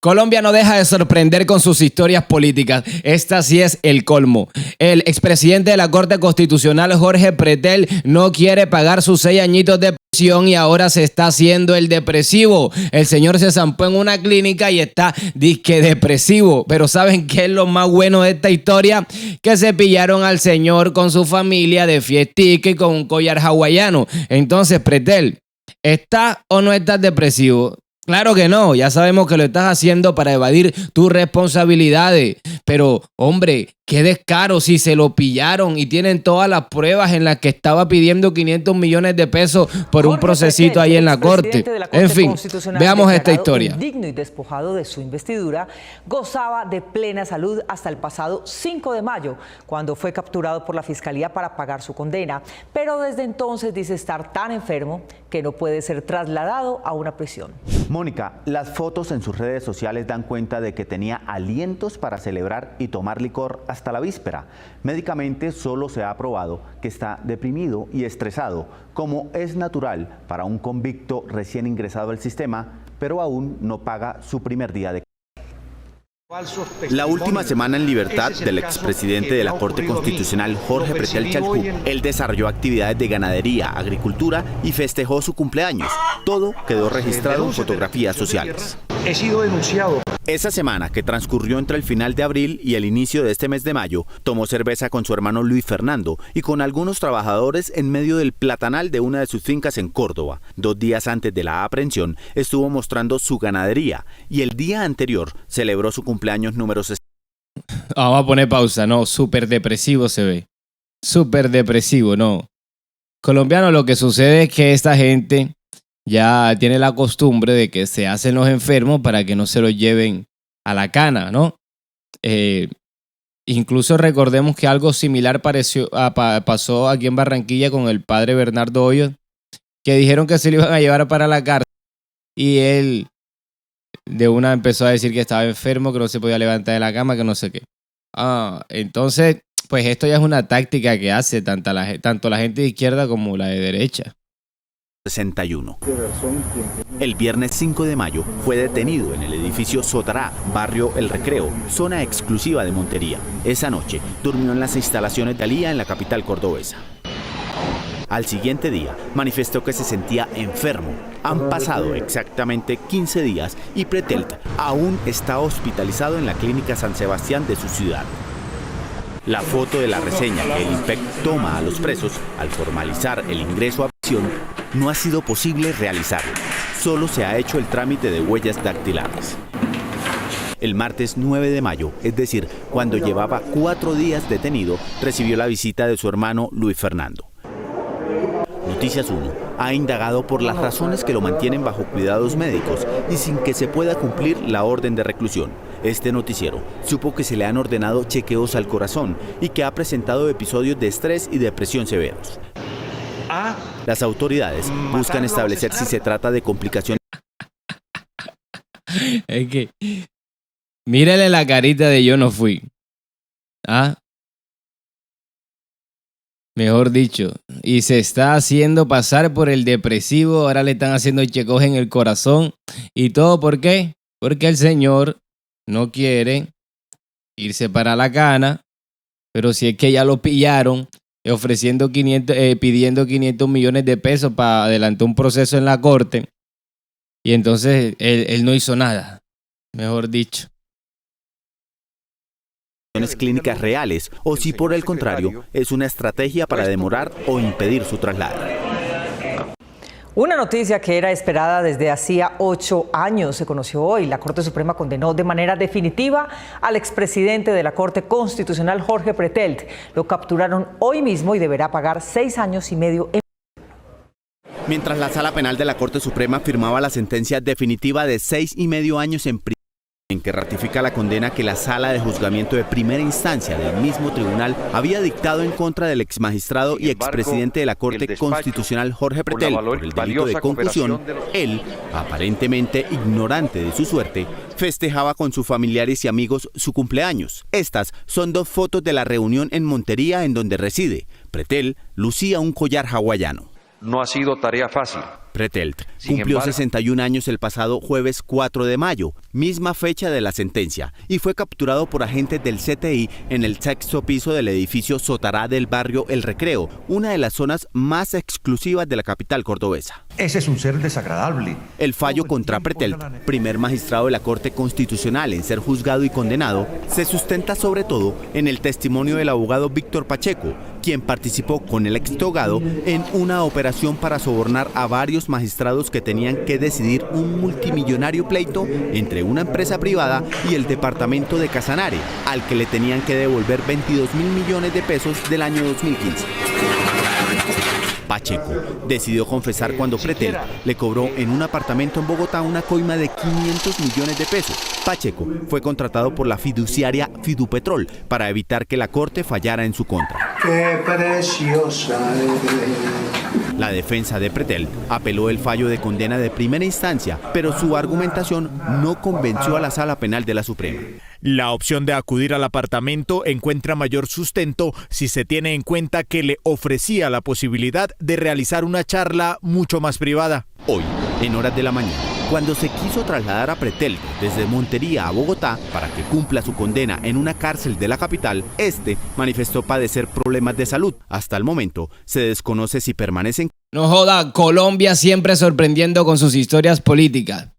Colombia no deja de sorprender con sus historias políticas. Esta sí es el colmo. El expresidente de la Corte Constitucional, Jorge Pretel, no quiere pagar sus 6 añitos de prisión y ahora se está haciendo el depresivo. El señor se zampó en una clínica y está disque depresivo. Pero ¿saben qué es lo más bueno de esta historia? Que se pillaron al señor con su familia de fiestica y con un collar hawaiano. Entonces, Pretel, ¿estás o no estás depresivo? Claro que no, ya sabemos que lo estás haciendo para evadir tus responsabilidades, pero hombre, qué descaro si se lo pillaron y tienen todas las pruebas en las que estaba pidiendo 500 millones de pesos por un procesito ahí en la corte. En fin, veamos esta historia. Indigno y despojado de su investidura, gozaba de plena salud hasta el pasado 5 de mayo, cuando fue capturado por la Fiscalía para pagar su condena, pero desde entonces dice estar tan enfermo que no puede ser trasladado a una prisión. Mónica, las fotos en sus redes sociales dan cuenta de que tenía alientos para celebrar y tomar licor hasta la víspera. Médicamente solo se ha probado que está deprimido y estresado, como es natural para un convicto recién ingresado al sistema, pero aún no paga su primer día de... La última semana en libertad del expresidente de la Corte Constitucional, Jorge Pretel Chalcú, él desarrolló actividades de ganadería, agricultura y festejó su cumpleaños. Todo quedó registrado en fotografías sociales. He sido denunciado. Esa semana, que transcurrió entre el final de abril y el inicio de este mes de mayo, tomó cerveza con su hermano Luis Fernando y con algunos trabajadores en medio del platanal de una de sus fincas en Córdoba. 2 días antes de la aprehensión, estuvo mostrando su ganadería y el día anterior celebró su cumpleaños número 60. Vamos a poner pausa, no, súper depresivo se ve. Súper depresivo, no. Colombiano, lo que sucede es que esta gente ya tiene la costumbre de que se hacen los enfermos para que no se los lleven a la cana, ¿no? Incluso recordemos que algo similar pasó aquí en Barranquilla con el padre Bernardo Hoyos, que dijeron que se lo iban a llevar para la cárcel y él de una empezó a decir que estaba enfermo, que no se podía levantar de la cama, que no sé qué. Entonces, pues esto ya es una táctica que hace tanto la gente de izquierda como la de derecha. 61. El viernes 5 de mayo fue detenido en el edificio Sotará, barrio El Recreo, zona exclusiva de Montería. Esa noche durmió en las instalaciones de Alía en la capital cordobesa. Al siguiente día manifestó que se sentía enfermo. Han pasado exactamente 15 días y Pretel aún está hospitalizado en la clínica San Sebastián de su ciudad. La foto de la reseña que el IMPEC toma a los presos al formalizar el ingreso a prisión no ha sido posible realizarlo. Solo se ha hecho el trámite de huellas dactilares. El martes 9 de mayo, es decir, cuando llevaba 4 días detenido, recibió la visita de su hermano Luis Fernando. Noticias 1 ha indagado por las razones que lo mantienen bajo cuidados médicos y sin que se pueda cumplir la orden de reclusión. Este noticiero supo que se le han ordenado chequeos al corazón y que ha presentado episodios de estrés y depresión severos. Las autoridades buscan establecer si se trata de complicaciones. Es que mírale la carita de yo no fui. Mejor dicho, y se está haciendo pasar por el depresivo, ahora le están haciendo chequeos en el corazón y todo, ¿por qué? Porque el señor no quiere irse para la cana, pero si es que ya lo pillaron pidiendo 500 millones de pesos para adelantar un proceso en la corte y entonces él no hizo nada, mejor dicho. Clínicas reales o si por el contrario es una estrategia para demorar o impedir su traslado. Una noticia que era esperada desde hacía 8 años se conoció hoy. La Corte Suprema condenó de manera definitiva al expresidente de la Corte Constitucional, Jorge Pretel. Lo capturaron hoy mismo y deberá pagar 6 años y medio en... Mientras la Sala Penal de la Corte Suprema firmaba la sentencia definitiva de 6,5 años en prisión, en que ratifica la condena que la Sala de Juzgamiento de Primera Instancia del mismo tribunal había dictado en contra del exmagistrado y expresidente de la Corte Constitucional Jorge Pretel por el delito de concusión, él, aparentemente ignorante de su suerte, festejaba con sus familiares y amigos su cumpleaños. Estas son 2 fotos de la reunión en Montería, en donde reside. Pretel lucía un collar hawaiano. No ha sido tarea fácil. Pretelt cumplió 61 años el pasado jueves 4 de mayo, misma fecha de la sentencia, y fue capturado por agentes del CTI en el sexto piso del edificio Sotará del barrio El Recreo, una de las zonas más exclusivas de la capital cordobesa. Ese es un ser desagradable. El fallo contra Pretelt, primer magistrado de la Corte Constitucional en ser juzgado y condenado, se sustenta sobre todo en el testimonio del abogado Víctor Pacheco, quien participó con el extogado en una operación para sobornar a varios magistrados que tenían que decidir un multimillonario pleito entre una empresa privada y el departamento de Casanare, al que le tenían que devolver 22.000 millones de pesos del año 2015. Pacheco decidió confesar cuando Pretelt le cobró en un apartamento en Bogotá una coima de 500 millones de pesos. Pacheco fue contratado por la fiduciaria Fidupetrol para evitar que la corte fallara en su contra. ¡Qué preciosa eres! La defensa de Pretelt apeló el fallo de condena de primera instancia, pero su argumentación no convenció a la Sala Penal de la Suprema. La opción de acudir al apartamento encuentra mayor sustento si se tiene en cuenta que le ofrecía la posibilidad de realizar una charla mucho más privada. Hoy, en horas de la mañana, cuando se quiso trasladar a Pretelt desde Montería a Bogotá para que cumpla su condena en una cárcel de la capital, este manifestó padecer problemas de salud. Hasta el momento, se desconoce si permanecen. No joda, Colombia siempre sorprendiendo con sus historias políticas.